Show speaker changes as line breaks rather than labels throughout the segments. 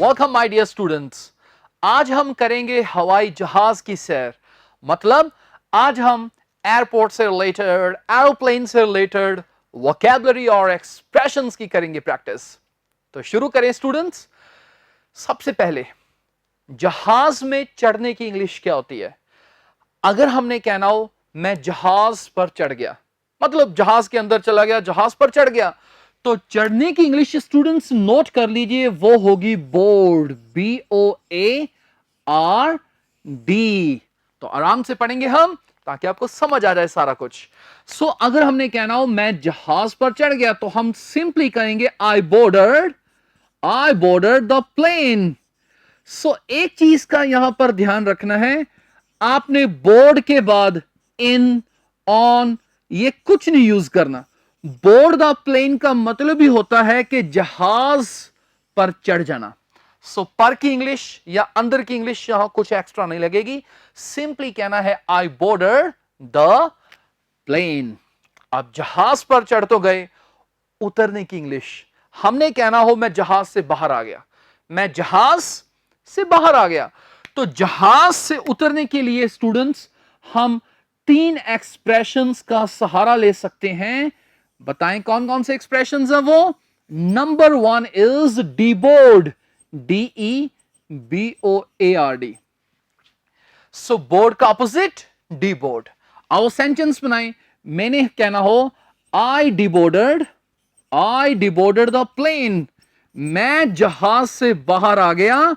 Welcome my dear students. आज हम करेंगे हवाई जहाज की सैर। मतलब आज हम एयरपोर्ट से रिलेटेड, एरोप्लेन से रिलेटेड वोकैबुलरी और एक्सप्रेशंस की करेंगे प्रैक्टिस। तो शुरू करें स्टूडेंट्स। सबसे पहले जहाज में चढ़ने की इंग्लिश क्या होती है? अगर हमने कहना हो मैं जहाज पर चढ़ गया, मतलब जहाज के अंदर चला गया, जहाज पर चढ़ गया, तो चढ़ने की इंग्लिश स्टूडेंट्स नोट कर लीजिए, वो होगी बोर्ड। BOARD। तो आराम से पढ़ेंगे हम ताकि आपको समझ आ जाए सारा कुछ। सो अगर हमने कहना हो मैं जहाज पर चढ़ गया, तो हम सिंपली कहेंगे आई बोर्डर्ड द प्लेन। सो एक चीज का यहां पर ध्यान रखना है, आपने बोर्ड के बाद इन, ऑन ये कुछ नहीं यूज करना। बोर्ड द प्लेन का मतलब ही होता है कि जहाज पर चढ़ जाना। सो पर की इंग्लिश या अंदर की इंग्लिश यहां कुछ एक्स्ट्रा नहीं लगेगी, सिंपली कहना है आई बोर्डर द प्लेन। अब जहाज पर चढ़ तो गए, उतरने की इंग्लिश हमने कहना हो मैं जहाज से बाहर आ गया, मैं जहाज से बाहर आ गया। तो जहाज से उतरने के लिए स्टूडेंट्स हम तीन एक्सप्रेशंस का सहारा ले सकते हैं। बताएं कौन कौन से एक्सप्रेशंस हैं वो? Number 1 is deboard, DEBOARD। So board का ऑपोजिट डीबोर्ड। आओ सेंटेंस बनाएं। मैंने कहना हो आई डिबोर्डेड द प्लेन, मैं जहाज से बाहर आ गया।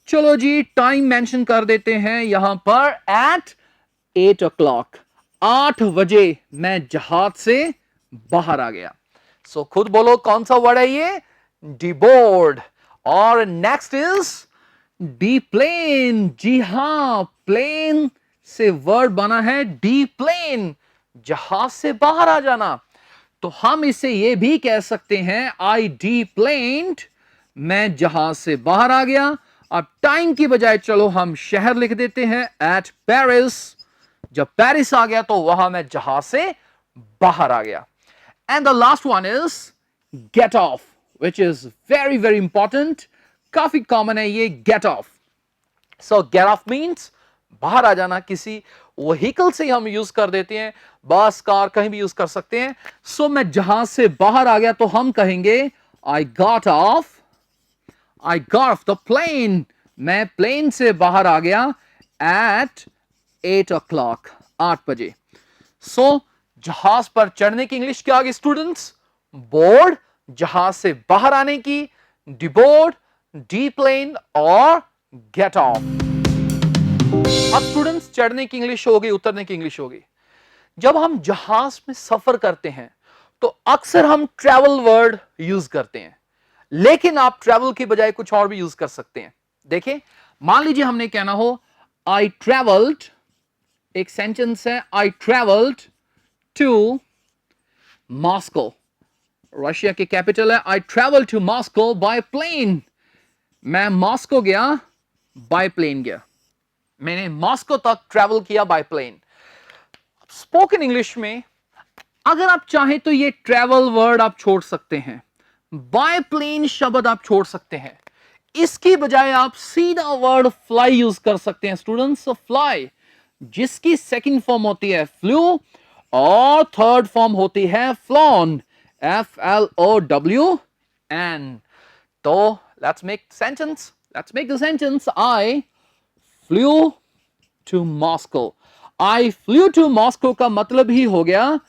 चलो जी, टाइम मेंशन कर देते हैं यहां पर एट 8 o'clock, 8 बजे मैं जहाज से बाहर आ गया। सो खुद बोलो कौन सा वर्ड है ये? डिबोर्ड। और नेक्स्ट इज डी प्लेन। जी हां, प्लेन से वर्ड बना है डी प्लेन, जहाज से बाहर आ जाना। तो हम इसे ये भी कह सकते हैं आई डी प्लेन्ड, मैं जहाज से बाहर आ गया। अब टाइम की बजाय चलो हम शहर लिख देते हैं एट पेरिस, जब पेरिस आ गया तो वहां मैं जहाज से बाहर आ गया। And the last one is get off, which is very very important. काफी कॉमन है ये get off. So get off means बाहर आ जाना। किसी व्हीकल से हम यूज कर देते हैं, बस, कार, कहीं भी यूज कर सकते हैं। सो मैं जहाज से बाहर आ गया तो हम कहेंगे I got off the plane, मैं प्लेन से बाहर आ गया एट 8 o'clock, 8 बजे। सो जहाज पर चढ़ने की इंग्लिश क्या आ गई स्टूडेंट्स? बोर्ड, जहाज से बाहर आने की डिबोर्ड, डी प्लेन और गेट ऑफ। अब स्टूडेंट्स चढ़ने की इंग्लिश हो गई, उतरने की इंग्लिश हो गई। जब हम जहाज में सफर करते हैं तो अक्सर हम ट्रैवल वर्ड यूज करते हैं, लेकिन आप ट्रैवल की बजाय कुछ और भी यूज कर सकते हैं। देखिए, मान लीजिए हमने कहना हो आई ट्रैवल्ड, एक सेंटेंस है I travelled to Moscow, Russia की कैपिटल है। I travel to Moscow by plane, मैं मॉस्को गया बाय प्लेन गया, मैंने मॉस्को तक ट्रैवल किया बाय प्लेन। स्पोकन इंग्लिश में अगर आप चाहें तो ये ट्रैवल वर्ड आप छोड़ सकते हैं, बाय प्लेन शब्द आप छोड़ सकते हैं, इसकी बजाय आप सीधा वर्ड फ्लाई यूज कर सकते हैं स्टूडेंट्स। फ्लाई जिसकी सेकंड फॉर्म होती है फ्लू और थर्ड फॉर्म होती है फ्लॉन, FLOWN। तो let's make the sentence I flew to Moscow. I flew to Moscow का मतलब ही हो गया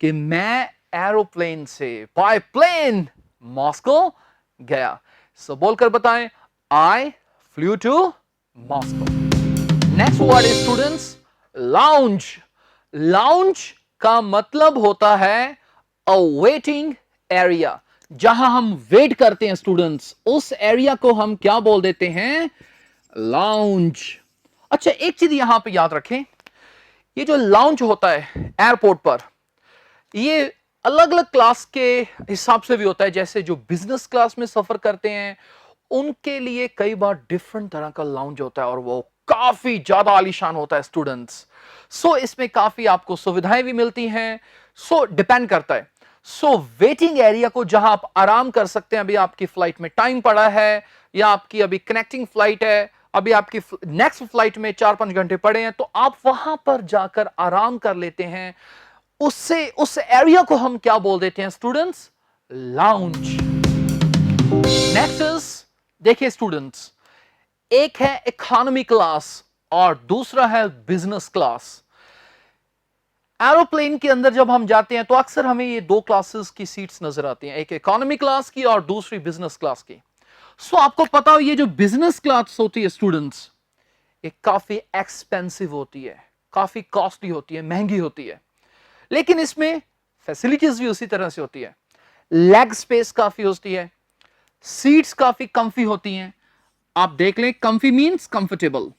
कि मैं एरोप्लेन से बाय प्लेन मॉस्को गया। सो बोलकर बताएं I flew to Moscow. Next word is students lounge. Lounge का मतलब होता है अ वेटिंग एरिया, जहां हम वेट करते हैं स्टूडेंट्स, उस एरिया को हम क्या बोल देते हैं? लाउंज। अच्छा, एक चीज यहां पे याद रखें, ये जो लाउंज होता है एयरपोर्ट पर, ये अलग अलग क्लास के हिसाब से भी होता है। जैसे जो बिजनेस क्लास में सफर करते हैं उनके लिए कई बार डिफरेंट तरह का लाउंज होता है और वो काफी ज्यादा आलीशान होता है स्टूडेंट्स। सो इसमें काफी आपको सुविधाएं भी मिलती हैं। सो डिपेंड करता है। सो वेटिंग एरिया को जहां आप आराम कर सकते हैं, अभी आपकी फ्लाइट में टाइम पड़ा है या आपकी अभी कनेक्टिंग फ्लाइट है, अभी आपकी नेक्स्ट फ्लाइट में 4-5 घंटे पड़े हैं, तो आप वहां पर जाकर आराम कर लेते हैं। उससे उस एरिया को हम क्या बोल देते हैं स्टूडेंट्स? लाउंज। नेक्स्ट इज, देखिए स्टूडेंट्स, एक है इकोनॉमी क्लास और दूसरा है बिजनेस क्लास। एरोप्लेन के अंदर जब हम जाते हैं तो अक्सर हमें ये दो क्लासेस की सीट्स नजर आती हैं, एक इकोनॉमी क्लास की और दूसरी बिजनेस क्लास की। सो आपको पता हो ये जो बिजनेस क्लास होती है स्टूडेंट्स, ये काफी एक्सपेंसिव होती है, काफी कॉस्टली होती है, महंगी होती है, लेकिन इसमें फैसिलिटीज भी उसी तरह से होती है। लेग स्पेस काफी होती है, सीट्स काफी कंफी होती हैं। आप देख लें, comfy means comfortable.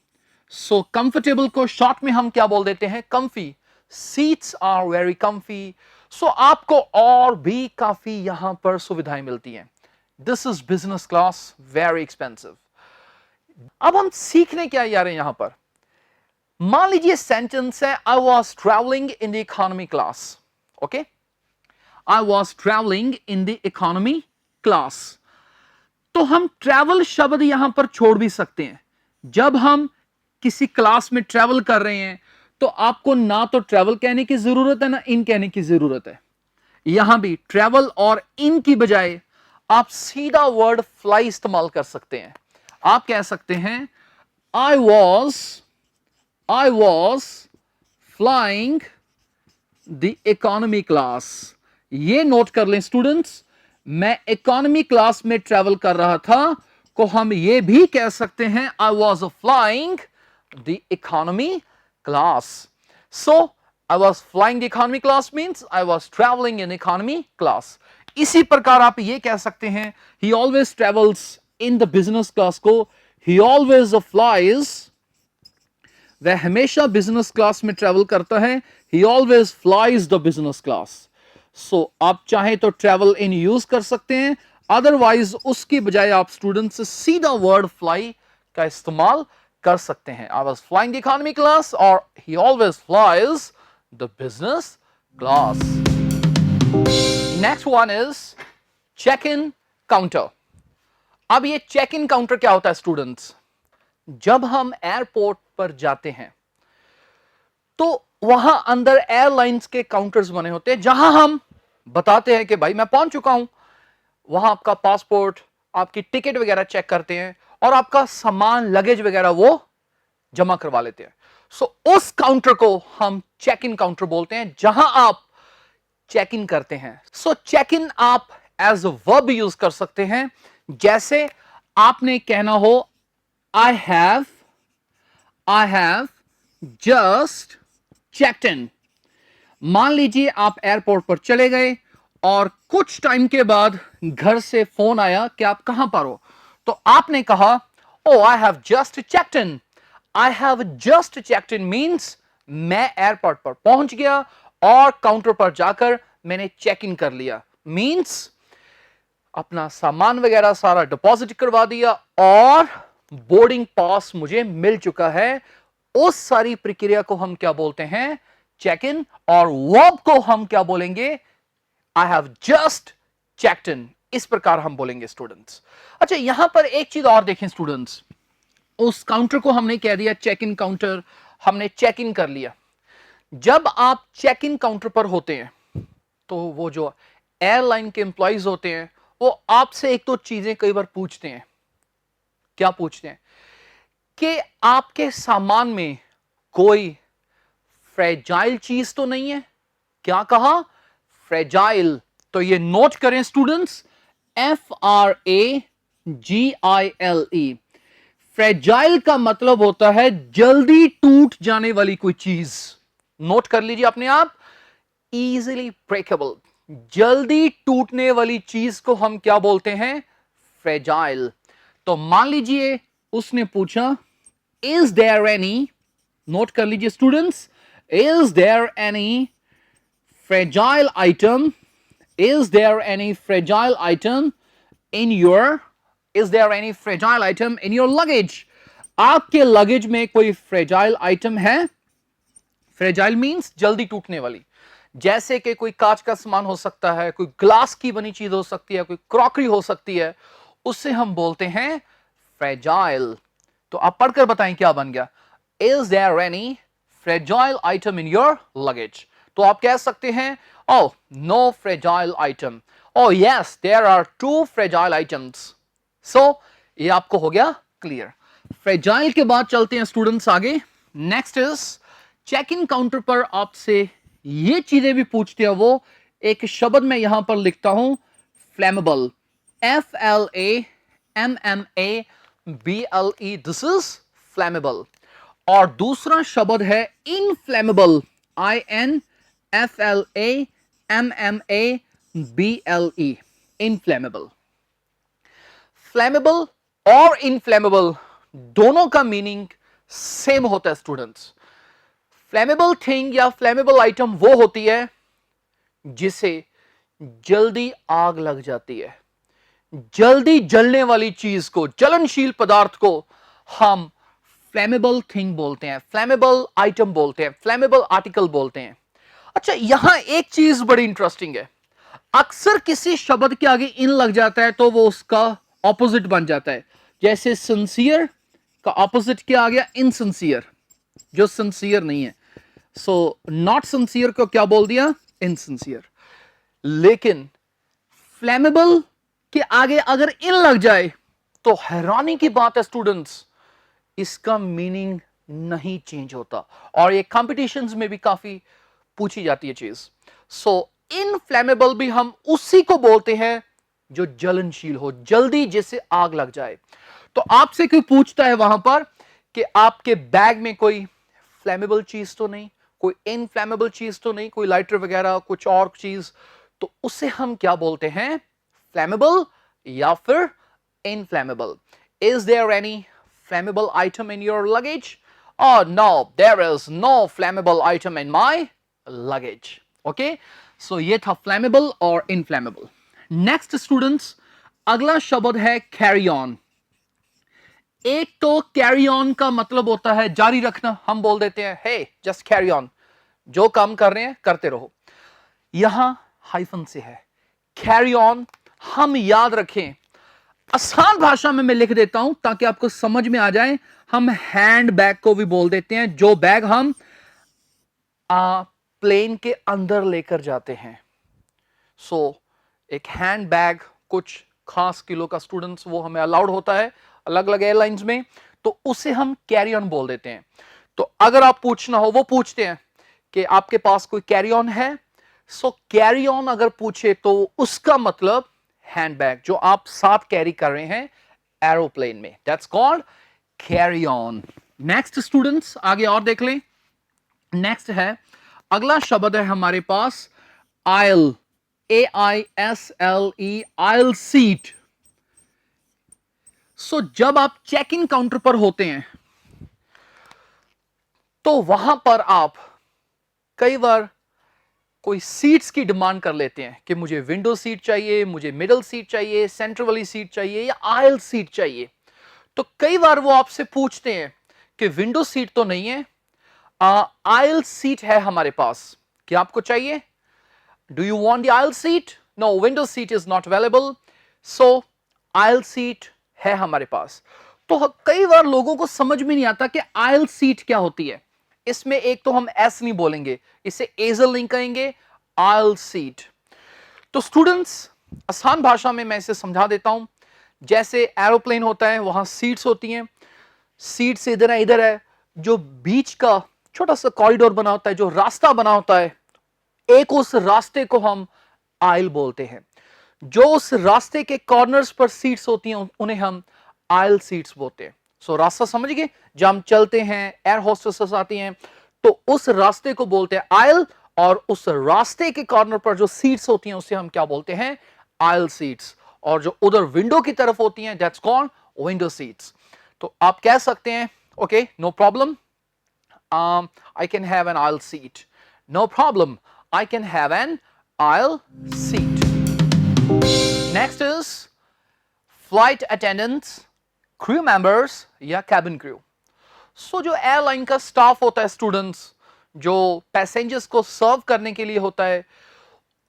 So comfortable को शॉर्ट में हम क्या बोल देते हैं? Comfy. Seats are very comfy. So आपको और भी काफी यहां पर सुविधाएं मिलती हैं। This is business class, very expensive. अब हम सीखने क्या जा रहे हैं यहां पर? मान लीजिए सेंटेंस है, I was travelling in the economy class. Okay, I was travelling in the economy class. तो हम ट्रैवल शब्द यहां पर छोड़ भी सकते हैं। जब हम किसी क्लास में ट्रैवल कर रहे हैं तो आपको ना तो ट्रैवल कहने की जरूरत है ना इन कहने की जरूरत है। यहां भी ट्रैवल और इन की बजाय आप सीधा वर्ड फ्लाई इस्तेमाल कर सकते हैं। आप कह सकते हैं I was flying the economy class. ये नोट कर लें स्टूडेंट्स, मैं इकोनॉमी क्लास में ट्रैवल कर रहा था, को हम ये भी कह सकते हैं I was flying the economy class. So I was flying the economy class means I was travelling in economy class. इसी प्रकार आप ये कह सकते हैं ही always travels in the business class को ही ऑलवेज फ्लाइज, वह हमेशा बिजनेस क्लास में ट्रैवल करता है, he always flies the business class. So आप चाहे तो ट्रैवल इन यूज कर सकते हैं, अदरवाइज उसकी बजाय आप स्टूडेंट्स सीधा वर्ड फ्लाई का इस्तेमाल कर सकते हैं। I was flying the economy class और he always flies the business class. Next one is check in counter. अब ये चेक इन काउंटर क्या होता है स्टूडेंट्स? जब हम एयरपोर्ट पर जाते हैं तो वहां अंदर एयरलाइंस के काउंटर्स बने होते हैं जहां हम बताते हैं कि भाई मैं पहुंच चुका हूं। वहां आपका पासपोर्ट, आपकी टिकट वगैरह चेक करते हैं और आपका सामान, लगेज वगैरह वो जमा करवा लेते हैं। सो उस काउंटर को हम चेक इन काउंटर बोलते हैं जहां आप चेक इन करते हैं। सो चेक इन आप एज अ वर्ब यूज कर सकते हैं। जैसे आपने कहना हो आई हैव जस्ट चेक्ड इन। मान लीजिए आप एयरपोर्ट पर चले गए और कुछ टाइम के बाद घर से फोन आया कि आप कहां पर हो, तो आपने कहा oh I have just checked in. I have just checked in means मैं एयरपोर्ट पर पहुंच गया और काउंटर पर जाकर मैंने चेक इन कर लिया। मींस अपना सामान वगैरह सारा डिपॉजिट करवा दिया और बोर्डिंग पास मुझे मिल चुका है। उस सारी प्रक्रिया को हम क्या बोलते हैं? Check in. और वर्ब को हम क्या बोलेंगे? I have just checked in. इस प्रकार हम बोलेंगे स्टूडेंट्स। अच्छा, यहां पर एक चीज और देखें स्टूडेंट्स, उस काउंटर को हमने कह दिया चेक इन काउंटर, हमने चेक इन कर लिया। जब आप चेक इन काउंटर पर होते हैं तो वो जो एयरलाइन के एम्प्लॉइज होते हैं वो आपसे एक दो चीजें कई बार पूछते हैं। क्या पूछते हैं? कि आपके सामान में कोई फ्रेजाइल चीज तो नहीं है। क्या कहा? फ्रेजाइल। तो ये नोट करें स्टूडेंट्स, FRAGILE। फ्रेजाइल का मतलब होता है जल्दी टूट जाने वाली कोई चीज। नोट कर लीजिए अपने आप, इजीली ब्रेकेबल, जल्दी टूटने वाली चीज को हम क्या बोलते हैं? फ्रेजाइल। तो मान लीजिए उसने पूछा इज देयर एनी, नोट कर लीजिए students, is there any fragile item, is there any fragile item in your, is there any fragile item in your luggage. आपके लगेज में कोई फ्रेजाइल आइटम है? फ्रेजाइल मींस जल्दी टूटने वाली। जैसे कि कोई कांच का सामान हो सकता है, कोई ग्लास की बनी चीज हो सकती है, कोई क्रॉकरी हो सकती है, उससे हम बोलते हैं फ्रेजाइल। तो आप पढ़कर बताएं क्या बन गया। Is there any fragile item in your luggage? तो आप कह सकते हैं oh no fragile item, oh yes there are 2 fragile items. So ये आपको हो गया क्लियर। फ्रेजाइल के बाद चलते हैं स्टूडेंट्स आगे। Next is check in counter पर आपसे ये चीजें भी पूछते हैं वो। एक शब्द मैं यहां पर लिखता हूं फ्लैमेबल, FLAMMABLE, दिस इज फ्लैमेबल। और दूसरा शब्द है इनफ्लैमेबल, INFLAMMABLE, इनफ्लैमेबल। फ्लैमेबल और इनफ्लैमेबल दोनों का मीनिंग सेम होता है स्टूडेंट्स। फ्लैमेबल थिंग या फ्लैमेबल आइटम वो होती है जिसे जल्दी आग लग जाती है। जल्दी जलने वाली चीज को, ज्वलनशील पदार्थ को हम फ्लैमेबल थिंग बोलते हैं, फ्लैमेबल आइटम बोलते हैं, फ्लैमेबल आर्टिकल बोलते हैं। अच्छा, यहां एक चीज बड़ी इंटरेस्टिंग है। अक्सर किसी शब्द के आगे इन लग जाता है तो वो उसका ऑपोजिट बन जाता है। जैसे सिंसियर का ऑपोजिट क्या आ गया? इनसिंसियर, जो सिंसियर नहीं है। सो नॉट सिंसियर को क्या बोल दिया? इनसिंसियर। लेकिन फ्लैमेबल के आगे अगर इन लग जाए तो हैरानी की बात है स्टूडेंट्स, इसका मीनिंग नहीं चेंज होता। और ये कॉम्पिटिशंस में भी काफी पूछी जाती है चीज। सो इनफ्लैमेबल भी हम उसी को बोलते हैं जो जलनशील हो, जल्दी जैसे आग लग जाए। तो आपसे कोई पूछता है वहां पर कि आपके बैग में कोई फ्लैमेबल चीज तो नहीं, कोई इनफ्लैमेबल चीज तो नहीं, कोई लाइटर वगैरह कुछ और चीज, तो उसे हम क्या बोलते हैं? फ्लैमेबल या फिर inflammable. Is there any flammable item in your luggage? Oh no, there is no flammable item in my luggage. Okay, so ये था flammable और inflammable. Next students, अगला शब्द है carry on. एक तो carry on का मतलब होता है जारी रखना, हम बोल देते हैं hey just carry on, जो काम कर रहे हैं करते रहो। यहां हाइफन से है carry on, हम याद रखें। आसान भाषा में मैं लिख देता हूं ताकि आपको समझ में आ जाए। हम हैंड बैग को भी बोल देते हैं, जो बैग हम प्लेन के अंदर लेकर जाते हैं। सो एक हैंड बैग कुछ खास किलो का स्टूडेंट्स वो हमें अलाउड होता है अलग अलग एयरलाइंस में, तो उसे हम कैरी ऑन बोल देते हैं। तो अगर आप पूछना हो, वो पूछते हैं कि आपके पास कोई कैरी ऑन है, सो कैरी ऑन अगर पूछे तो उसका मतलब हैंडबैग जो आप साथ कैरी कर रहे हैं एरोप्लेन में, that's called carry on. Next students आगे और देख लें। नेक्स्ट है, अगला शब्द है हमारे पास आयल, AISLE, आयल सीट। सो जब आप चेक इन काउंटर पर होते हैं तो वहां पर आप कई बार कोई सीट्स की डिमांड कर लेते हैं कि मुझे विंडो सीट चाहिए, मुझे मिडिल सीट चाहिए, सेंटर वाली सीट चाहिए या आयल सीट चाहिए। तो कई बार वो आपसे पूछते हैं कि विंडो सीट तो नहीं है, आयल सीट है हमारे पास, क्या आपको चाहिए? Do you want the aisle seat? No, window seat is not available, so aisle seat है हमारे पास। तो कई बार लोगों को समझ में नहीं आता कि आयल सीट क्या होती है। इसमें एक तो हम एस नहीं बोलेंगे, इसे एजल नहीं कहेंगे, आयल सीट। तो स्टूडेंट्स आसान भाषा में मैं इसे समझा देता हूं। जैसे एरोप्लेन होता है, वहां सीट्स होती हैं, सीट से इधर है, जो बीच का छोटा सा कॉरिडोर बना होता है, जो रास्ता बना होता है, एक उस रास्ते को हम आयल बोलते हैं। जो उस रास्ते के कॉर्नर्स पर सीट्स होती हैं उन्हें हम आयल सीट्स बोलते हैं। सो रास्ता समझ गए, जब हम चलते हैं, एयर होस्टेसेस आती हैं, तो उस रास्ते को बोलते हैं आयल, और उस रास्ते के कॉर्नर पर जो सीट्स होती हैं उसे हम क्या बोलते हैं? Oil seats. और जो उधर विंडो की तरफ होती हैं, दैट्स कॉल्ड विंडो सीट्स। तो आप कह सकते हैं okay no problem, I can have an aisle seat, no problem, I can have an aisle seat. Next is flight attendants, crew members या कैबिन क्रू। सो जो एयरलाइन का स्टाफ होता है स्टूडेंट्स, जो पैसेंजर्स को सर्व करने के लिए होता है,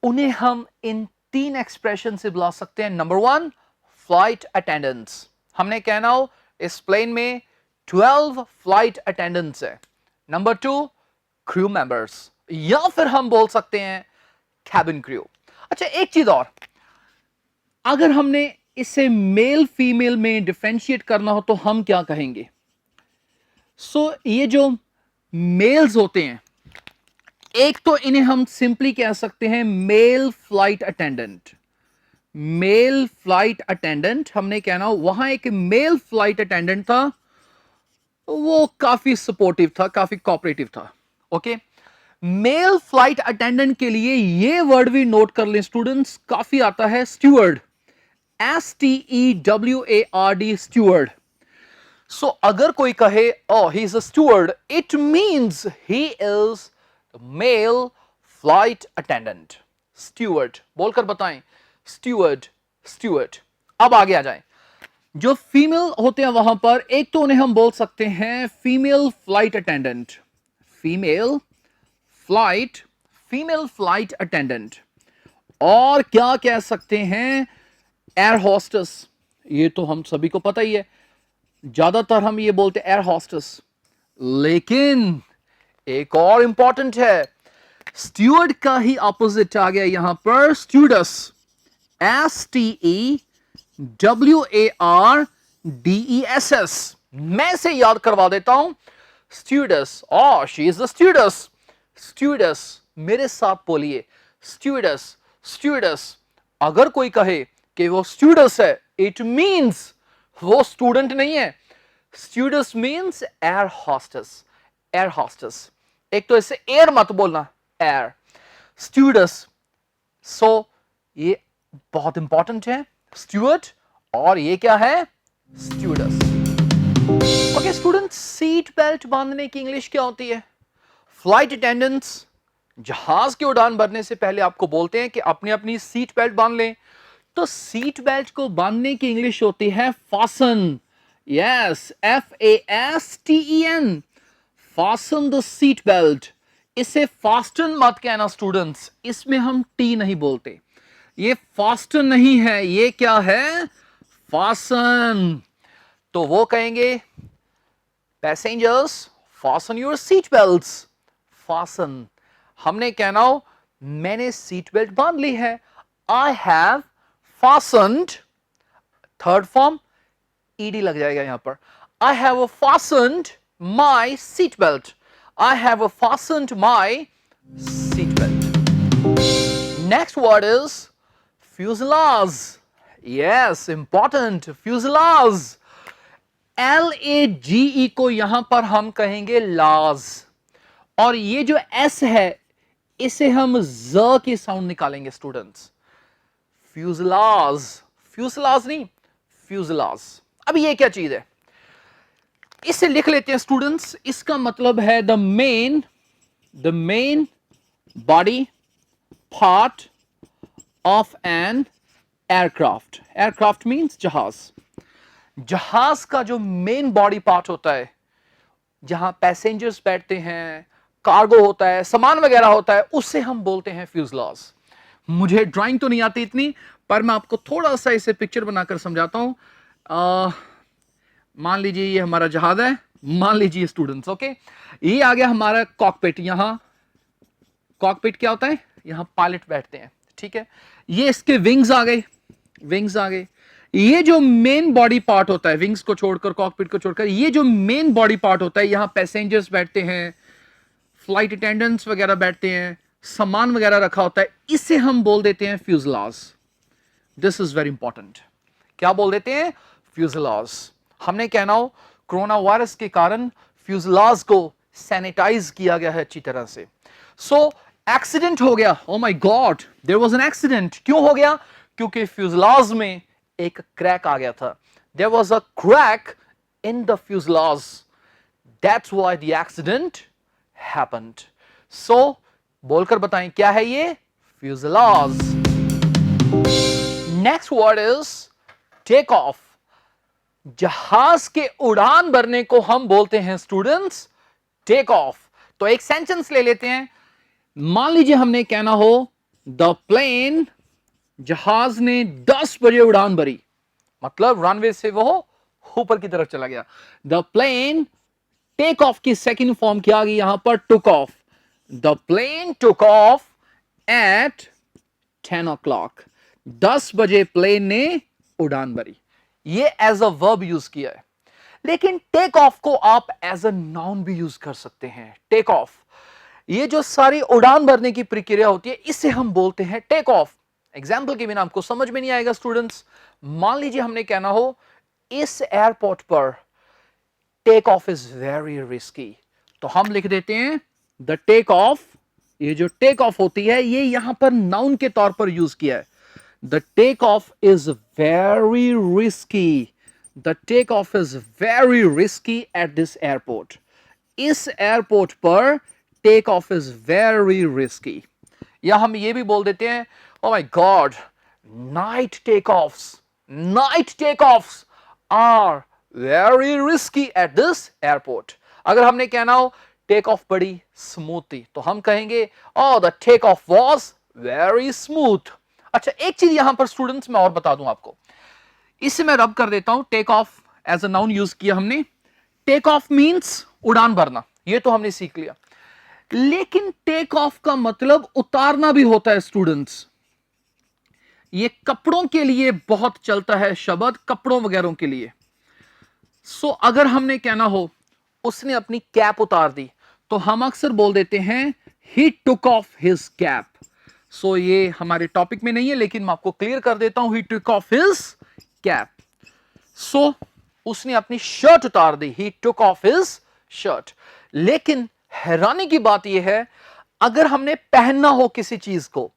उन्हें हम इन 3 एक्सप्रेशन से बुला सकते हैं। नंबर 1 फ्लाइट अटेंडेंट्स, हमने कहना हो इस प्लेन में 12 फ्लाइट अटेंडेंट्स है। नंबर 2 क्रू मेंबर्स, या फिर हम बोल सकते हैं कैबिन क्रू। अच्छा, एक चीज और, अगर हमने इसे मेल फीमेल में डिफरेंशिएट करना हो तो हम क्या कहेंगे? ये जो मेल्स होते हैं, एक तो इन्हें हम सिंपली कह सकते हैं male flight attendant. Male flight attendant हमने कहना, वहां एक मेल फ्लाइट अटेंडेंट था, वो काफी सपोर्टिव था, काफी कोऑपरेटिव था। ओके, मेल फ्लाइट अटेंडेंट के लिए ये वर्ड भी नोट कर लें स्टूडेंट्स, काफी आता है, स्टूअर्ड, STEWARD, स्टूअर्ड। सो अगर कोई कहे oh he is a steward, it means he is the male flight attendant। steward बोलकर बताएं, steward, steward। अब आगे आ जाएं, जो फीमेल होते हैं वहां पर, एक तो उन्हें हम बोल सकते हैं female flight attendant, female flight attendant. और क्या कह सकते हैं? एयर हॉस्टेस, ये तो हम सभी को पता ही है, ज्यादातर हम ये बोलते हैं एयर हॉस्टेस, लेकिन एक और इंपॉर्टेंट है, स्टूअर्ड का ही ऑपोजिट आ गया यहां पर, स्टूडेस, STEWARDESS। मैं से याद करवा देता हूं, स्टूडेस, और शी इज द स्टूडेस। स्टूडेस, मेरे साथ बोलिए, स्टूडेस, स्टूडेस। अगर कोई कहे कि वो स्टूडेस है, इट मींस वो स्टूडेंट नहीं है। Students means air hostess, air hostess. एक तो इससे एयर मत बोलना, एयर, स्टूडेंट्स। सो ये बहुत इंपॉर्टेंट है, स्टूअर्ड, और ये क्या है? Students. Okay students, seat belt बांधने की इंग्लिश क्या होती है? फ्लाइट अटेंडेंट्स जहाज की उड़ान भरने से पहले आपको बोलते हैं कि अपनी अपनी सीट बेल्ट बांध लें, तो सीट बेल्ट को बांधने की इंग्लिश होती है fasten. Yes, FASTEN, fasten the seat belt. इसे फास्टन मत कहना स्टूडेंट्स, इसमें हम टी नहीं बोलते, ये फास्टन नहीं है, ये क्या है? फासन। तो वो कहेंगे passengers fasten your seat belts, fasten. हमने कहना हो मैंने सीट बेल्ट बांध ली है, I have fastened, third form ed लग जाएगा यहां पर, I have fastened my seat belt, I have fastened my seat belt। Next word is fuselage। Yes, important, fuselage। LAGE को यहां पर हम कहेंगे लाज, और ये जो S है इसे हम ज की साउंड निकालेंगे स्टूडेंट्स, फ्यूजलाज, फ्यूजलाज नहीं, फ्यूजलाज। अब ये क्या चीज है? इसे लिख लेते हैं स्टूडेंट्स, इसका मतलब है the main body part of an aircraft. Aircraft means जहाज। जहाज का जो मेन बॉडी पार्ट होता है, जहां पैसेंजर्स बैठते हैं, कार्गो होता है, सामान वगैरह होता है, उसे हम बोलते हैं फ्यूजलाज। मुझे ड्राइंग तो नहीं आती इतनी, पर मैं आपको थोड़ा सा इसे पिक्चर बनाकर समझाता हूं। मान लीजिए ये हमारा जहाज है, मान लीजिए स्टूडेंट्स, ओके, ये आ गया हमारा कॉकपिट। यहां कॉकपिट क्या होता है? यहां पायलट बैठते हैं, ठीक है। ये इसके विंग्स आ गए, विंग्स आ गए। ये जो मेन बॉडी पार्ट होता है, विंग्स को छोड़कर, कॉकपिट को छोड़कर, ये जो मेन बॉडी पार्ट होता है, यहां पैसेंजर्स बैठते हैं, फ्लाइट अटेंडेंट्स वगैरह बैठते हैं, सामान वगैरह रखा होता है, इसे हम बोल देते हैं fuselage. This is very important. क्या बोल देते हैं? फ्यूजलाज। हमने कहना हो कोरोना वायरस के कारण फ्यूजलाज को सैनिटाइज किया गया है अच्छी तरह से। सो एक्सीडेंट हो गया, oh my god, there was an accident. क्यों हो गया? क्योंकि फ्यूजलाज में एक क्रैक आ गया था। There was a crack in the fuselage, that's why the accident happened. So बोलकर बताएं क्या है ये? Fuselage. Next word is take off. जहाज के उड़ान भरने को हम बोलते हैं स्टूडेंट्स टेक ऑफ। तो एक सेंटेंस ले लेते हैं। मान लीजिए हमने कहना हो द प्लेन, जहाज ने 10 बजे उड़ान भरी, मतलब रनवे से वो ऊपर की तरफ चला गया। द प्लेन, टेक ऑफ की सेकंड फॉर्म क्या आ गई यहां पर, took off. The plane took off at 10 o'clock। 10 बजे प्लेन ने उड़ान भरी। ये एज अ वर्ब यूज किया है। लेकिन टेक ऑफ को आप एज अ नाउन भी यूज कर सकते हैं। टेक ऑफ, ये जो सारी उड़ान भरने की प्रक्रिया होती है, इसे हम बोलते हैं टेक ऑफ। एग्जाम्पल के बिना आपको समझ में नहीं आएगा स्टूडेंट्स। मान लीजिए हमने कहना हो इस एयरपोर्ट पर take off is very risky, तो हम लिख देते हैं द टेक ऑफ। ये जो टेक ऑफ होती है ये यहां पर नाउन के तौर पर यूज किया है। The take off is very risky. The take off is very risky at this airport. इस एयरपोर्ट पर take off is very risky. या हम ये भी बोल देते हैं oh my god, night take offs are very risky at this airport. अगर हमने कहना हो टेक ऑफ बड़ी स्मूथ थी, तो हम कहेंगे oh the take off was very smooth. अच्छा, एक चीज यहां पर स्टूडेंट्स मैं और बता दूं आपको, इसे मैं रब कर देता हूं। Take off as a noun use किया हमने। टेक ऑफ मींस उड़ान भरना, ये तो हमने सीख लिया। लेकिन टेक ऑफ का मतलब उतारना भी होता है स्टूडेंट्स। ये कपड़ों के लिए बहुत चलता है शब्द, कपड़ों वगैरह के लिए। सो अगर हमने कहना हो उसने अपनी कैप उतार दी, तो हम अक्सर बोल देते हैं ही टुक ऑफ हिज कैप। सो ये हमारे टॉपिक में नहीं है, लेकिन मैं आपको क्लियर कर देता हूं, ही टुक ऑफ हिज कैप। सो उसने अपनी शर्ट उतार दी, ही टुक ऑफ हिज शर्ट। लेकिन हैरानी की बात यह है, अगर हमने पहनना हो किसी चीज को,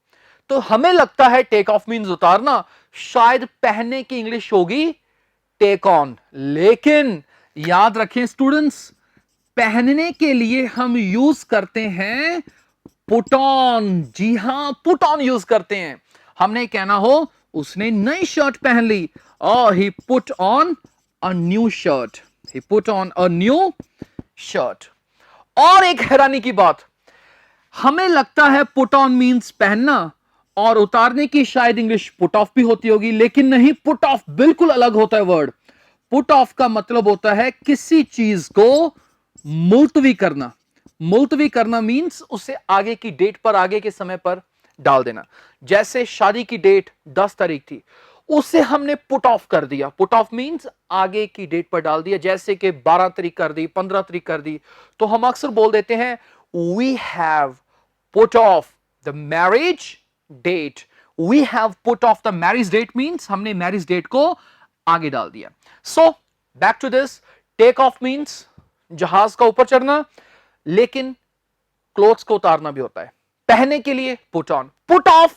तो हमें लगता है टेक ऑफ मींस उतारना, शायद पहनने की इंग्लिश होगी टेक ऑन। लेकिन याद रखें स्टूडेंट्स, पहनने के लिए हम यूज करते हैं पुट ऑन। जी हां, पुट ऑन यूज करते हैं। हमने कहना हो उसने नई शर्ट पहन ली, और he put on a new shirt. He put on a new shirt. और एक हैरानी की बात, हमें लगता है पुट ऑन मींस पहनना, और उतारने की शायद इंग्लिश पुट ऑफ भी होती होगी, लेकिन नहीं, पुट ऑफ बिल्कुल अलग होता है वर्ड। पुट ऑफ का मतलब होता है किसी चीज को मुलतवी करना। मुलतवी करना मींस उसे आगे की डेट पर, आगे के समय पर डाल देना। जैसे शादी की डेट 10 तारीख थी, उसे हमने पुट ऑफ कर दिया। पुट ऑफ मींस आगे की डेट पर डाल दिया। जैसे कि 12 तारीख कर दी, 15 तारीख कर दी, तो हम अक्सर बोल देते हैं we have put off the marriage date. We have put off the marriage date means हमने मैरिज डेट को आगे डाल दिया। So back to this, take off means जहाज का ऊपर चढ़ना, लेकिन क्लोथ्स को उतारना भी होता है। पहनने के लिए पुट ऑन, पुट ऑफ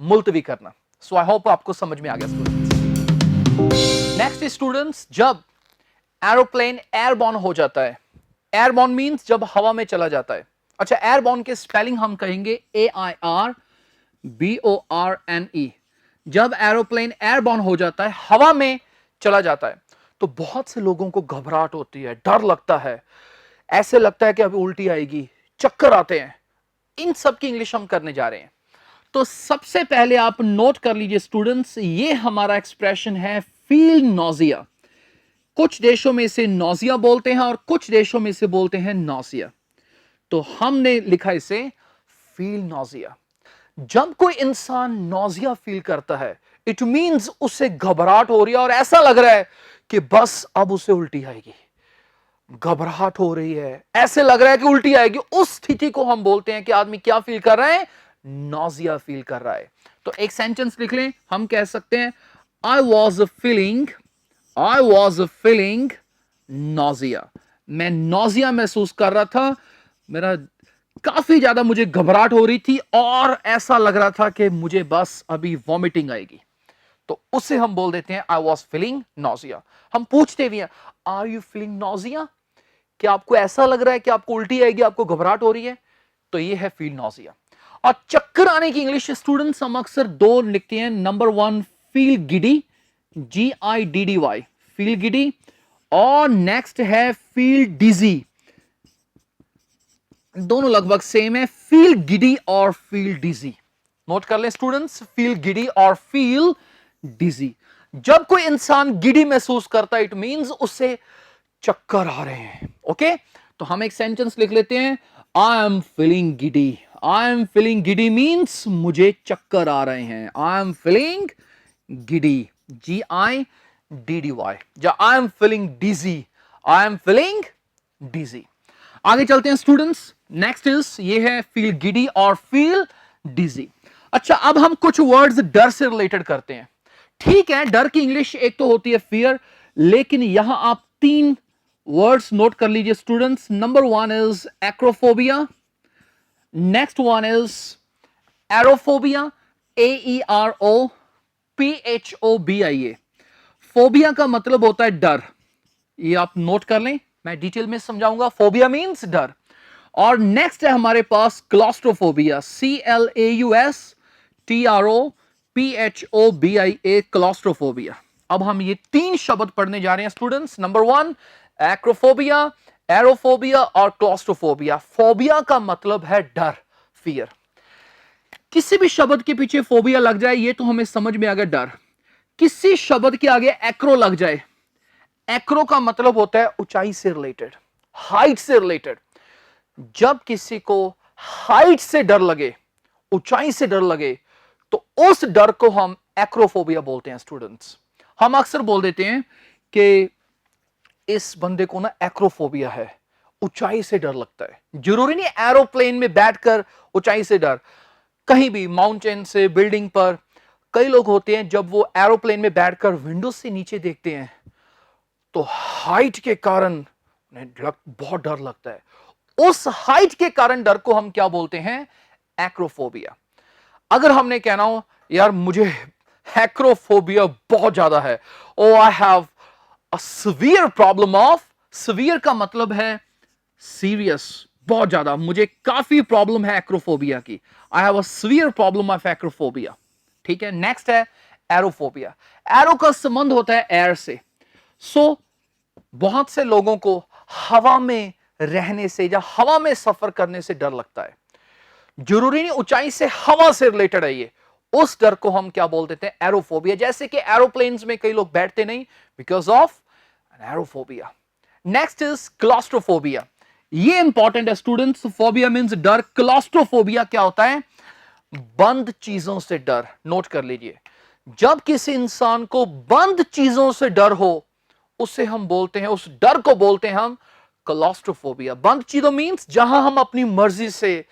मुलतवी करना। सो आई होप आपको समझ में आ गया स्टूडेंट्स। नेक्स्ट स्टूडेंट्स, जब एरोप्लेन एयरबॉर्न हो जाता है। एयरबॉर्न मींस जब हवा में चला जाता है। अच्छा, एयरबॉर्न के स्पेलिंग हम कहेंगे AIRBORNE। जब एरोप्लेन एयरबॉर्न हो जाता है, हवा में चला जाता है, तो बहुत से लोगों को घबराहट होती है, डर लगता है, ऐसे लगता है कि अभी उल्टी आएगी, चक्कर आते हैं। इन सब की इंग्लिश हम करने जा रहे हैं। तो सबसे पहले आप नोट कर लीजिए स्टूडेंट्स, ये हमारा एक्सप्रेशन है फील नॉजिया। कुछ देशों में इसे नॉजिया बोलते हैं और कुछ देशों में इसे बोलते हैं नॉसिया। तो हमने लिखा इसे फील नॉजिया। जब कोई इंसान नॉजिया फील करता है, इट मींस उसे घबराहट हो रही है और ऐसा लग रहा है कि बस अब उसे उल्टी आएगी। घबराहट हो रही है, ऐसे लग रहा है कि उल्टी आएगी। उस स्थिति को हम बोलते हैं कि आदमी क्या फील कर रहा है, नॉजिया फील कर रहा है। तो एक सेंटेंस लिख लें, हम कह सकते हैं आई वॉज फीलिंग नॉजिया। मैं नॉजिया महसूस कर रहा था, मेरा काफी ज्यादा मुझे घबराहट हो रही थी और ऐसा लग रहा था कि मुझे बस अभी वॉमिटिंग आएगी। तो उसे हम बोल देते हैं आई वॉज फीलिंग नॉजिया। हम पूछते भी हैं आर यू फीलिंग नॉजिया, क्या आपको ऐसा लग रहा है कि आपको उल्टी आएगी, आपको घबराहट हो रही है? तो ये है फील नॉजिया। और चक्कर आने की इंग्लिश स्टूडेंट्स हम अक्सर दो लिखते हैं। Number 1 feel giddy, GIDDY, feel giddy. और नेक्स्ट है फील डिजी, दोनों लगभग सेम है, फील गिडी और फील डिजी। नोट कर लें स्टूडेंट्स, फील गिडी और फील डिजी। जब कोई इंसान गिडी महसूस करता है, इट मींस उसे चक्कर आ रहे हैं। ओके, तो हम एक सेंटेंस लिख लेते हैं, I am feeling giddy. I am feeling giddy means मुझे चक्कर आ रहे हैं। I am feeling giddy, GIDDY। या I am feeling dizzy, I am feeling dizzy. आगे चलते हैं स्टूडेंट्स, नेक्स्ट इज ये है फील गिडी और फील डिजी। अच्छा, अब हम कुछ वर्ड्स डर से रिलेटेड करते हैं। ठीक है, डर की इंग्लिश एक तो होती है फियर, लेकिन यहां आप 3 वर्ड्स नोट कर लीजिए students. Number 1 is acrophobia, next one is aerophobia, AEROPHOBIA। Phobia का मतलब होता है डर, ये आप नोट कर लें, मैं डिटेल में समझाऊंगा। फोबिया मींस डर। और नेक्स्ट है हमारे पास क्लॉस्ट्रोफोबिया, CLAUSTROPHOBIA, क्लॉस्ट्रोफोबिया। अब हम ये 3 शब्द पढ़ने जा रहे हैं स्टूडेंट्स। नंबर 1 एक्रोफोबिया, एरोफोबिया और क्लॉस्ट्रोफोबिया। फोबिया का मतलब है डर, फियर। किसी भी शब्द के पीछे फोबिया लग जाए, ये तो हमें समझ में आ गया, डर। किसी शब्द के आगे एक्रो लग जाए, एक्रो का मतलब होता है ऊंचाई से रिलेटेड, हाइट से रिलेटेड। जब किसी को हाइट से डर लगे, ऊंचाई से डर लगे, तो उस डर को हम एक्रोफोबिया बोलते हैं स्टूडेंट्स। हम अक्सर बोल देते हैं कि इस बंदे को ना एक्रोफोबिया है, ऊंचाई से डर लगता है। जरूरी नहीं एरोप्लेन में बैठकर ऊंचाई से डर, कहीं भी माउंटेन से, बिल्डिंग पर। कई लोग होते हैं जब वो एरोप्लेन में बैठकर विंडो से नीचे देखते हैं तो हाइट के कारण उन्हें बहुत डर लगता है। उस हाइट के कारण डर को हम क्या बोलते हैं? एक्रोफोबिया। अगर हमने कहना हो यार मुझे एक्रोफोबिया बहुत ज्यादा है, oh I have a severe problem of, severe का मतलब है सीरियस, बहुत ज्यादा, मुझे काफी प्रॉब्लम है एक्रोफोबिया की। आई have a severe problem of acrophobia. ठीक है, नेक्स्ट है एरोफोबिया। एरो का संबंध होता है एयर से। सो बहुत से लोगों को हवा में रहने से या हवा में सफर करने से डर लगता है। जरूरी नहीं ऊंचाई से, हवा से रिलेटेड है ये। उस डर को हम क्या बोल देते हैं? एरोफोबिया। जैसे कि एरोप्लेन्स में कई लोग बैठते नहीं because of aerophobia. Next is claustrophobia. ये इंपॉर्टेंट है स्टूडेंट्स। फोबिया मींस डर, क्लॉस्ट्रोफोबिया क्या होता है? बंद चीजों से डर। नोट कर लीजिए, जब किसी इंसान को बंद चीजों से डर हो, उसे हम बोलते हैं, उस डर को बोलते हैं हम क्लॉस्ट्रोफोबिया। बंद चीजों मींस जहां हम अपनी मर्जी से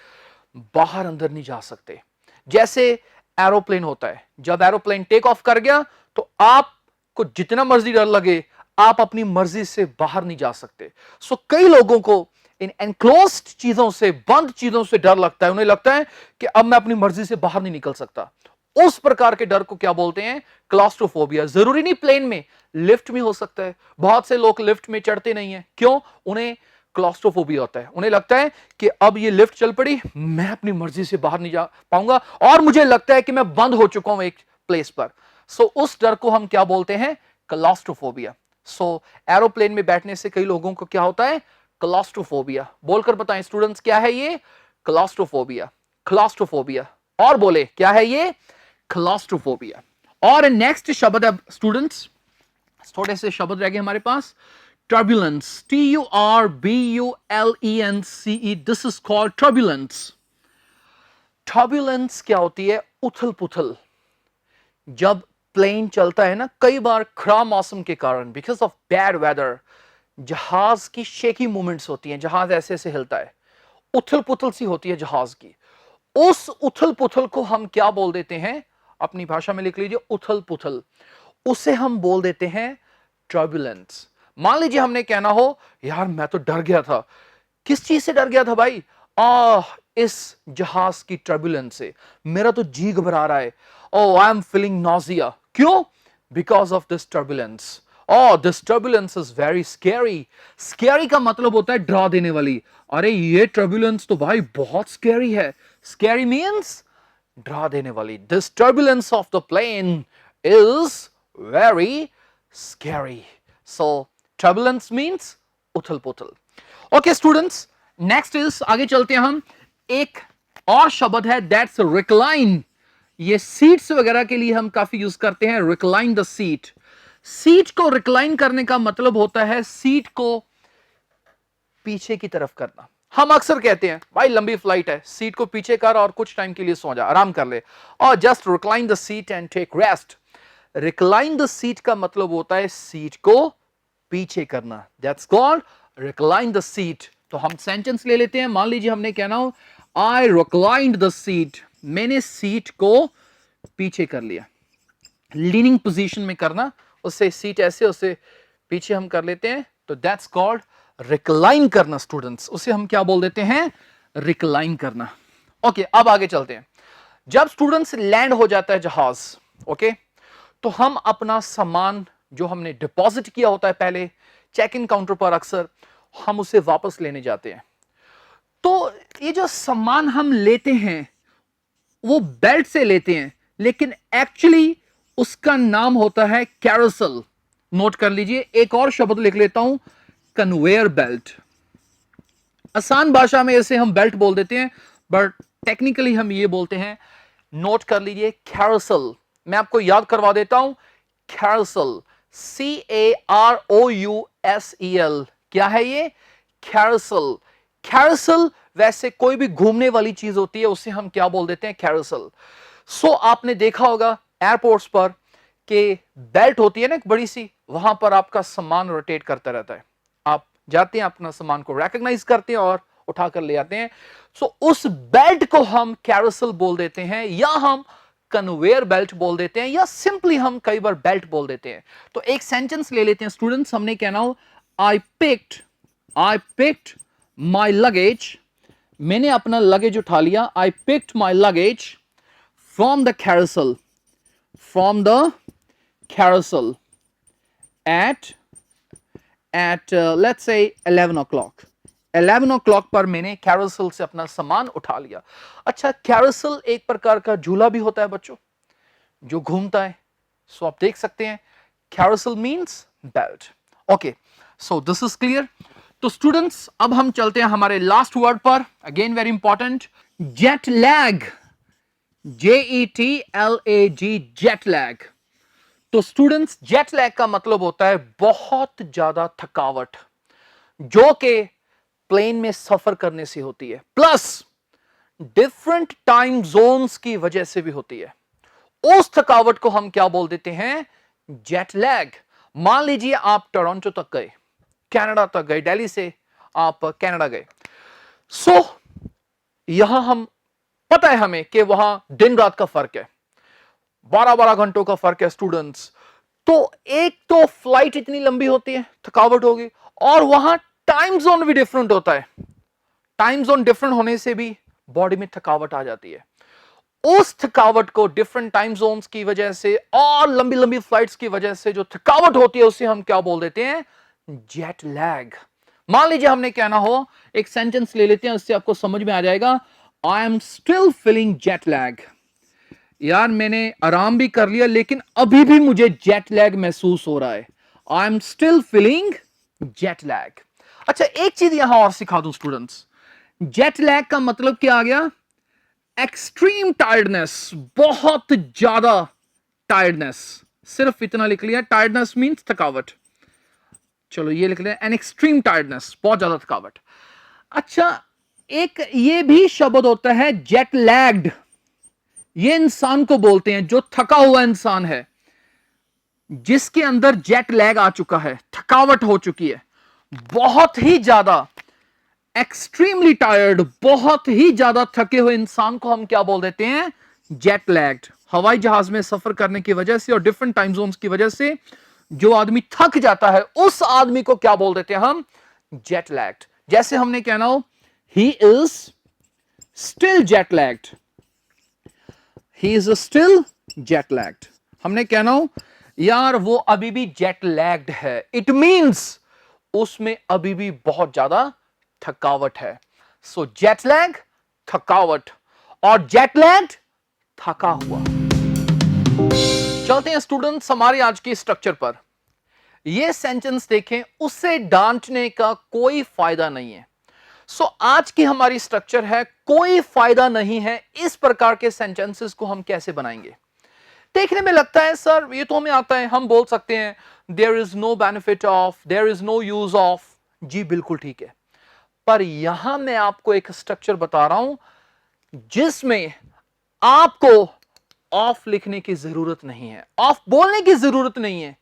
बाहर अंदर नहीं जा सकते। जैसे एरोप्लेन होता है, जब एरोप्लेन टेक ऑफ कर गया तो आपको जितना मर्जी डर लगे, आप अपनी मर्जी से बाहर नहीं जा सकते। सो कई लोगों को इन एनक्लोज्ड चीजों से, बंद चीजों से डर लगता है। उन्हें लगता है कि अब मैं अपनी मर्जी से बाहर नहीं निकल सकता। उस प्रकार के डर को क्या बोलते हैं? क्लॉस्ट्रोफोबिया। जरूरी नहीं प्लेन में, लिफ्ट में हो सकता है। बहुत से लोग लिफ्ट में चढ़ते नहीं है, क्यों? उन्हें क्लॉस्ट्रोफोबिया होता है। उन्हें लगता है कि अब ये लिफ्ट चल पड़ी, मैं अपनी मर्जी से बाहर नहीं जा पाऊंगा और मुझे लगता है कि मैं बंद हो चुका हूं एक प्लेस पर। सो उस डर को हम क्या बोलते हैं? क्लॉस्ट्रोफोबिया। सो एरोप्लेन में बैठने से कई लोगों को क्या होता है? क्लॉस्ट्रोफोबिया। बोलकर बताएं स्टूडेंट्स, क्या है ये? क्लॉस्ट्रोफोबिया। क्लॉस्ट्रोफोबिया। और बोले क्या है ये? क्लॉस्ट्रोफोबिया। और नेक्स्ट शब्द है स्टूडेंट्स, थोड़े से शब्द रह गए हमारे पास। turbulence, TURBULENCE, this is called turbulence। turbulence क्या होती है? उथल पुथल। जब प्लेन चलता है ना, कई बार खराब मौसम के कारण, बिकॉज ऑफ बैड वेदर, जहाज की शेकी मूवमेंट्स होती हैं, जहाज ऐसे ऐसे हिलता है, उथल पुथल सी होती है जहाज की। उस उथल पुथल को हम क्या बोल देते हैं? अपनी भाषा में लिख लीजिए, उथल पुथल। उसे हम बोल देते हैं टर्बुलेंस। मान लीजिए हमने कहना हो यार मैं तो डर गया था। किस चीज से डर गया था भाई? इस जहाज की टर्बुलेंस से मेरा तो जी घबरा रहा है। Oh I am feeling nausea. क्यों? Because of this turbulence. This turbulence is very scary. Scary का मतलब होता है डरा देने वाली। अरे ये टर्बुलेंस तो भाई बहुत स्कैरी है। स्कैरी मीन्स डरा देने वाली। This turbulence of the plane is very scary. So turbulence means uthal puthal. Okay students, next is, आगे चलते हैं हम, एक और शब्द है दैट्स रिक्लाइन। ये सीट्स वगैरह के लिए हम काफी यूज करते हैं, रिक्लाइन द सीट। सीट को रिक्लाइन करने का मतलब होता है सीट को पीछे की तरफ करना। हम अक्सर कहते हैं भाई लंबी फ्लाइट है, सीट को पीछे कर और कुछ टाइम के लिए सो जा, आराम कर ले, और just recline the seat and take rest. Recline the seat का मतलब होता है सीट को पीछे करना, that's called recline the seat. तो हम सेंटेंस ले लेते हैं, मान लीजिए हमने कहना हो आई रिक्लाइंड द सीट, मैंने सीट को पीछे कर लिया। लीनिंग पोजीशन में करना, उससे सीट ऐसे, उससे पीछे हम कर लेते हैं, तो दैट्स कॉल्ड रिक्लाइन करना स्टूडेंट्स, उसे हम क्या बोल देते हैं, रिक्लाइन करना। ओके, अब आगे चलते हैं। जब स्टूडेंट्स लैंड हो जाता है जहाज, ओके, तो हम अपना सामान जो हमने डिपॉजिट किया होता है पहले चेक इन काउंटर पर, अक्सर हम उसे वापस लेने जाते हैं। तो ये जो सामान हम लेते हैं वो बेल्ट से लेते हैं, लेकिन एक्चुअली उसका नाम होता है कैरोसल। नोट कर लीजिए, एक और शब्द लिख लेता हूं, कन्वेयर बेल्ट। आसान भाषा में इसे हम बेल्ट बोल देते हैं, बट टेक्निकली हम ये बोलते हैं, नोट कर लीजिए, कैरोसल। मैं आपको याद करवा देता हूं, कैरोसल, CAROUSEL, क्या है ये, कैरोसल। कैरोसल वैसे कोई भी घूमने वाली चीज होती है, उसे हम क्या बोल देते हैं, कैरोसल। सो आपने देखा होगा एयरपोर्ट्स पर कि बेल्ट होती है ना एक बड़ी सी, वहां पर आपका सामान रोटेट करता रहता है, आप जाते हैं, अपना सामान को रिकॉग्नाइज करते हैं और उठाकर ले आते हैं। सो उस बेल्ट को हम कैरोसल बोल देते हैं, या हम कन्वेयर बेल्ट बोल देते हैं, या सिंपली हम कई बार बेल्ट बोल देते हैं। तो एक सेंटेंस ले लेते हैं स्टूडेंट्स, हमने कहना हो आई पिक्ड माई लगेज, मैंने अपना लगेज उठा लिया, I picked my luggage from the carousel, at let's say 11 o'clock। 11 o'clock पर मैंने कैरोसल से अपना सामान उठा लिया। अच्छा, कैरोसल एक प्रकार का झूला भी होता है बच्चों, जो घूमता है। सो आप देख सकते हैं, carousel means belt. Okay, so this is clear. तो स्टूडेंट्स, अब हम चलते हैं हमारे लास्ट वर्ड पर, again very important, jet lag, JETLAG, jet lag. तो स्टूडेंट्स, जेट लैग का मतलब होता है बहुत ज्यादा थकावट, जो कि प्लेन में सफर करने से होती है, प्लस डिफरेंट टाइम जोन्स की वजह से भी होती है। उस थकावट को हम क्या बोल देते हैं, जेट लैग। मान लीजिए आप टोरंटो तक गए, कनाडा तक गए, दिल्ली से आप कनाडा गए। सो यहां हम, पता है हमें कि वहां दिन रात का फर्क है, 12-12 घंटों का फर्क है स्टूडेंट्स। तो एक तो फ्लाइट इतनी लंबी होती है, थकावट होगी, और वहां टाइम जोन भी डिफरेंट होता है। टाइम जोन डिफरेंट होने से भी बॉडी में थकावट आ जाती है। उस थकावट को डिफरेंट टाइम जोन्स की वजह से और लंबी लंबी फ्लाइट्स की वजह से जो थकावट होती है, उसे हम क्या बोल देते हैं, जेट लैग। मान लीजिए हमने कहना हो, एक सेंटेंस ले लेते हैं, उससे आपको समझ में आ जाएगा, I am still feeling jet lag. यार मैंने आराम भी कर लिया, लेकिन अभी भी मुझे जेट लैग महसूस हो रहा है। I am still feeling jet lag. अच्छा, एक चीज यहां और सिखा दूं स्टूडेंट्स, जेट लैग का मतलब क्या आ गया, एक्सट्रीम टायर्डनेस, बहुत ज्यादा टायर्डनेस। सिर्फ इतना लिख लिया, टायर्डनेस मींस थकावट। चलो ये लिख लिया, एन एक्सट्रीम टायर्डनेस, बहुत ज्यादा थकावट। अच्छा, एक ये भी शब्द होता है जेट लैग्ड। ये इंसान को बोलते हैं जो थका हुआ इंसान है, जिसके अंदर जेट लैग आ चुका है, थकावट हो चुकी है, बहुत ही ज्यादा, एक्सट्रीमली टायर्ड, बहुत ही ज्यादा थके हुए इंसान को हम क्या बोल देते हैं, जेट लैग्ड। हवाई जहाज में सफर करने की वजह से और डिफरेंट टाइम जोन्स की वजह से जो आदमी थक जाता है, उस आदमी को क्या बोल देते हैं हम, जेट लैग्ड। जैसे हमने कहना हो, he is still jet lagged, he is still jet lagged. हमने कहना हो, यार वो अभी भी जेट लैग्ड है, इट मींस उसमें अभी भी बहुत ज्यादा थकावट है। सो जेट लैग, थकावट, और जेट लैग्ड, थका हुआ। चलते हैं स्टूडेंट्स हमारे आज की स्ट्रक्चर पर। यह सेंटेंस देखें, उससे डांटने का कोई फायदा नहीं है। सो आज की हमारी स्ट्रक्चर है कोई फायदा नहीं है। इस प्रकार के सेंटेंसेस को हम कैसे बनाएंगे? देखने में लगता है सर ये तो हमें आता है, हम बोल सकते हैं there is no benefit of, there is no use of. जी बिल्कुल ठीक है, पर यहां मैं आपको एक स्ट्रक्चर बता रहा हूं जिसमें आपको ऑफ लिखने की जरूरत नहीं है, ऑफ बोलने की जरूरत नहीं है।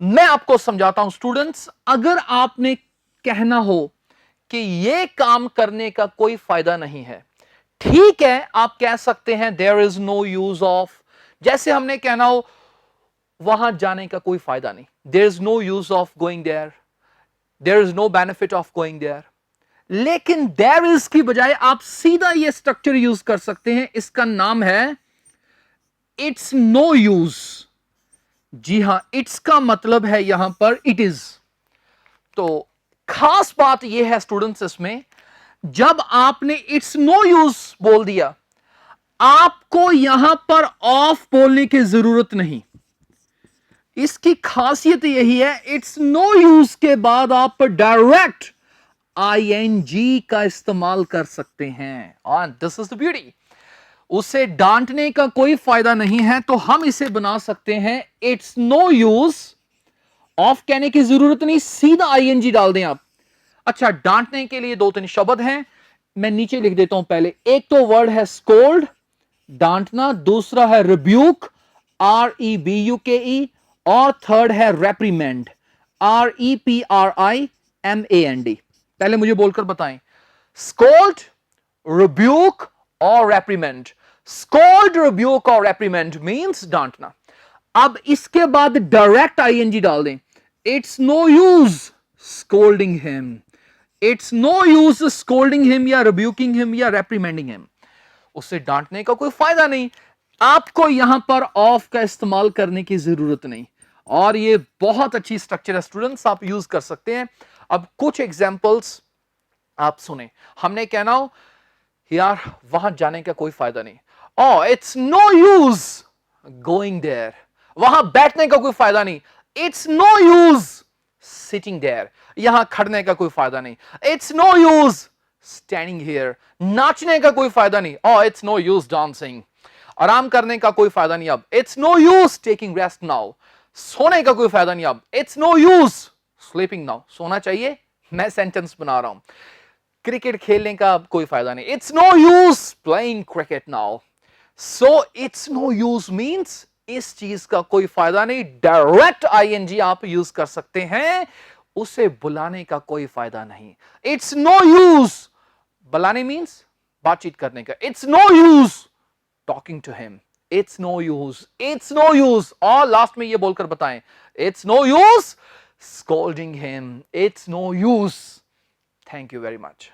मैं आपको समझाता हूं स्टूडेंट्स, अगर आपने कहना हो कि यह काम करने का कोई फायदा नहीं है, ठीक है, आप कह सकते हैं there is no use of. जैसे हमने कहना हो वहां जाने का कोई फायदा नहीं, there is no use of going there, there is no benefit of going there. लेकिन देयर इज की बजाय आप सीधा यह स्ट्रक्चर यूज कर सकते हैं, इसका नाम है इट्स नो यूज। जी हां, इट्स का मतलब है यहां पर इट इज। तो खास बात यह है स्टूडेंट्स इसमें, जब आपने इट्स नो यूज बोल दिया, आपको यहां पर ऑफ बोलने की जरूरत नहीं। इसकी खासियत यही है, इट्स नो यूज के बाद आप डायरेक्ट आईएनजी का इस्तेमाल कर सकते हैं, और दिस इज द ब्यूटी। उसे डांटने का कोई फायदा नहीं है, तो हम इसे बना सकते हैं इट्स नो यूज, ऑफ कहने की जरूरत नहीं, सीधा आईएनजी डाल दें आप। अच्छा, डांटने के लिए दो तीन शब्द हैं, मैं नीचे लिख देता हूं। पहले एक तो वर्ड है स्कोल्ड, डांटना, दूसरा है रिब्यूक, REBUKE, और थर्ड है रेप्रीमेंड, REPRIMAND। पहले मुझे बोलकर बताएं, स्कोल्ड, रिब्यूक और रेप्रीमेंड। स्कोल्ड, रिब्यूक और रेप्रीमेंड मींस डांटना। अब इसके बाद डायरेक्ट आईएनजी डाल दें, it's no use scolding him, it's no use scolding him या रिब्यूकिंग हिम या रेप्रीमेंडिंग हिम। उससे डांटने का कोई फायदा नहीं, आपको यहां पर ऑफ का इस्तेमाल करने की जरूरत नहीं। और ये बहुत अच्छी स्ट्रक्चर है स्टूडेंट्स, आप यूज कर सकते हैं। अब कुछ एग्जांपल्स आप सुने। हमने कहना हो यार वहां जाने का कोई फायदा नहीं, oh it's no use going there, वहां बैठने का कोई फायदा नहीं, it's no use sitting there, यहां खड़ने का कोई फायदा नहीं, it's no use standing here, नाचने का कोई फायदा नहीं, oh it's no use dancing, आराम करने का कोई फायदा नहीं, अब it's no use taking rest now, सोने का कोई फायदा नहीं, अब it's no use sleeping now, सोना चाहिए, मैं सेंटेंस बना रहा हूं। क्रिकेट खेलने का कोई फायदा नहीं, it's no use playing cricket now. So it's no use means इस चीज का कोई फायदा नहीं, डायरेक्ट आईएनजी आप यूज कर सकते हैं, उसे बुलाने का कोई फायदा नहीं। इट्स नो यूज बुलाने मींस बातचीत करने का, it's no use talking to him, it's no use, it's no use, और लास्ट में ये बोलकर बताएं, it's no use scolding him, it's no use. Thank you very much.